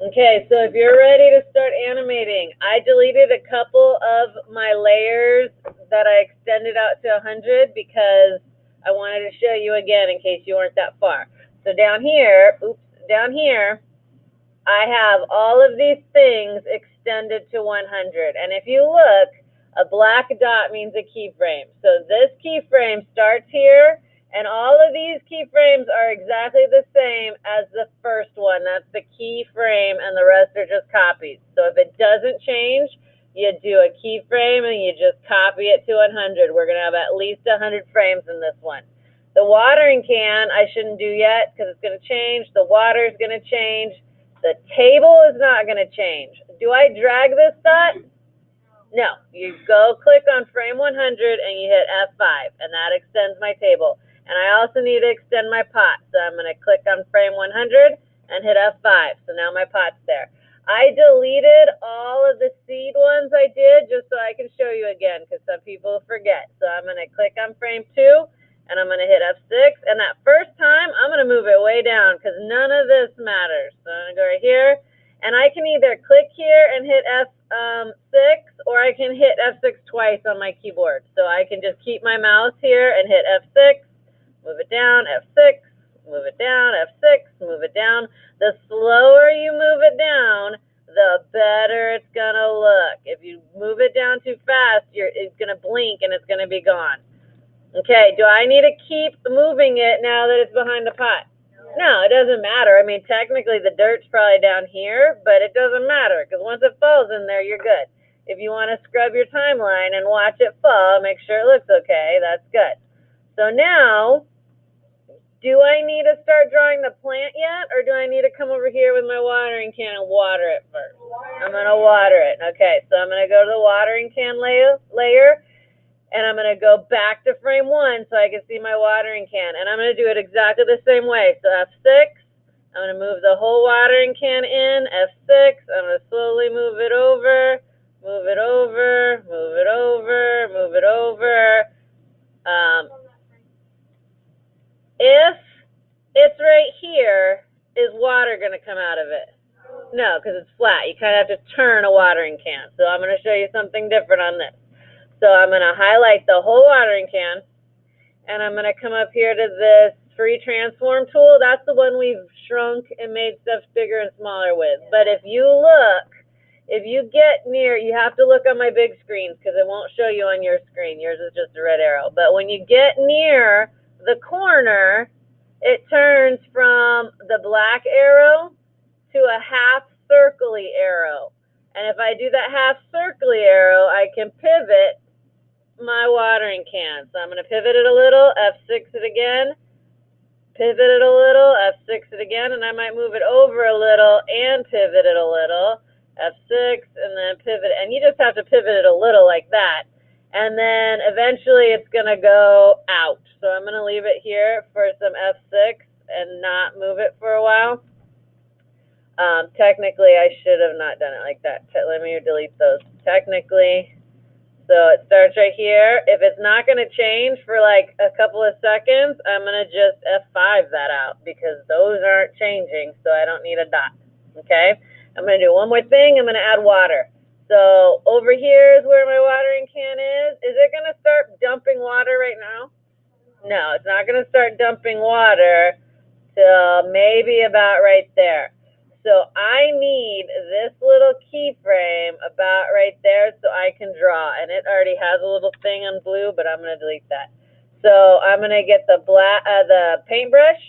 Okay, so if you're ready to start animating, I deleted a couple of my layers that I extended out to 100 because I wanted to show you again in case you weren't that far. So down here, down here, I have all of these things extended to 100. And if you look, a black dot means a keyframe. So this keyframe starts here, and all of these keyframes are exactly the same as the first one. That's the keyframe, and the rest are just copies. So if it doesn't change, you do a keyframe and you just copy it to 100. We're going to have at least 100 frames in this one. The watering can I shouldn't do yet because it's going to change. The water is going to change. The table is not going to change. Do I drag this dot? No. You go click on frame 100 and you hit F5, and that extends my table. And I also need to extend my pot, so I'm going to click on frame 100 and hit F5. So now my pot's there. I deleted all of the seed ones I did just so I can show you again because some people forget. So I'm going to click on frame 2 and I'm going to hit F6. And that first time, I'm going to move it way down because none of this matters. So I'm going to go right here. And I can either click here and hit F6, or I can hit F6 twice on my keyboard. So I can just keep my mouse here and hit F6, move it down, F6, move it down, F6, move it down. The slower you move it down, the better it's going to look. If you move it down too fast, it's going to blink and it's going to be gone. Okay, do I need to keep moving it now that it's behind the pot? No, it doesn't matter. I mean, technically the dirt's probably down here, but it doesn't matter because once it falls in there, you're good. If you want to scrub your timeline and watch it fall, make sure it looks okay, that's good. So now, do I need to start drawing the plant yet, or do I need to come over here with my watering can and water it first? I'm going to water it. Okay, so I'm going to go to the watering can layer and I'm going to go back to frame 1 so I can see my watering can. And I'm going to do it exactly the same way. So F6, I'm going to move the whole watering can in. F6, I'm going to slowly move it over, move it over, move it over, move it over. If it's right here, is water going to come out of it? No, because it's flat. You kind of have to turn a watering can. So I'm going to show you something different on this. So I'm going to highlight the whole watering can, and I'm going to come up here to this free transform tool. That's the one we've shrunk and made stuff bigger and smaller with. But if you look, if you get near, you have to look on my big screens because it won't show you on your screen. Yours is just a red arrow. But when you get near the corner, it turns from the black arrow to a half circly arrow. And if I do that half circly arrow, I can pivot my watering can. So I'm going to pivot it a little, F6 it again, pivot it a little, F6 it again, and I might move it over a little and pivot it a little, F6, and then pivot, and you just have to pivot it a little like that. And then eventually it's going to go out. So I'm going to leave it here for some F6 and not move it for a while. Technically, I should have not done it like that. Let me delete those. Technically, so it starts right here. If it's not going to change for like a couple of seconds, I'm going to just F5 that out because those aren't changing, so I don't need a dot. Okay? I'm going to do one more thing. I'm going to add water. So over here is where my watering can is. Is it going to start dumping water right now? No, it's not going to start dumping water till maybe about right there. So I need this little keyframe about right there so I can draw. And it already has a little thing in blue, but I'm going to delete that. So I'm going to get the paintbrush.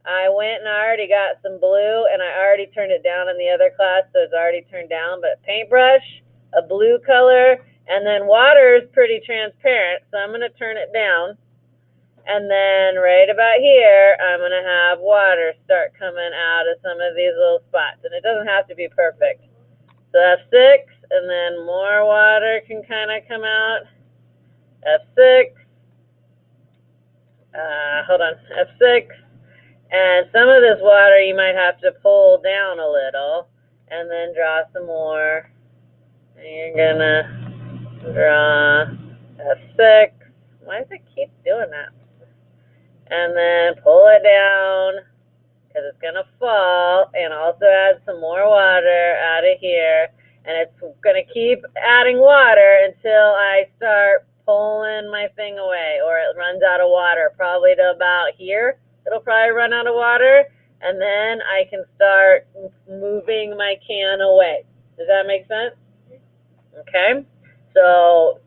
I went and I already got some blue, and I already turned it down in the other class, so it's already turned down. But paintbrush, a blue color, and then water is pretty transparent, so I'm going to turn it down. And then right about here, I'm going to have water start coming out of some of these little spots. And it doesn't have to be perfect. So F6, and then more water can kind of come out. F6. Hold on. F6. And some of this water you might have to pull down a little. And then draw some more. And you're going to draw F6. Why does it keep doing that? And then pull it down, because it's going to fall, and also add some more water out of here. And it's going to keep adding water until I start pulling my thing away, or it runs out of water, probably to about here. It'll probably run out of water, and then I can start moving my can away. Does that make sense? Okay. So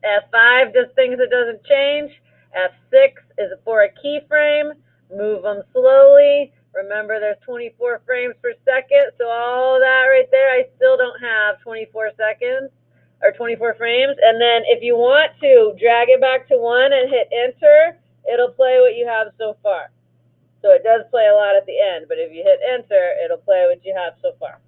F5 does things that doesn't change. F6 is for a keyframe. Move them slowly. Remember, there's 24 frames per second, so all that right there, I still don't have 24 seconds or 24 frames. And then if you want to drag it back to 1 and hit enter, it'll play what you have so far. So it does play a lot at the end, but if you hit enter, it'll play what you have so far.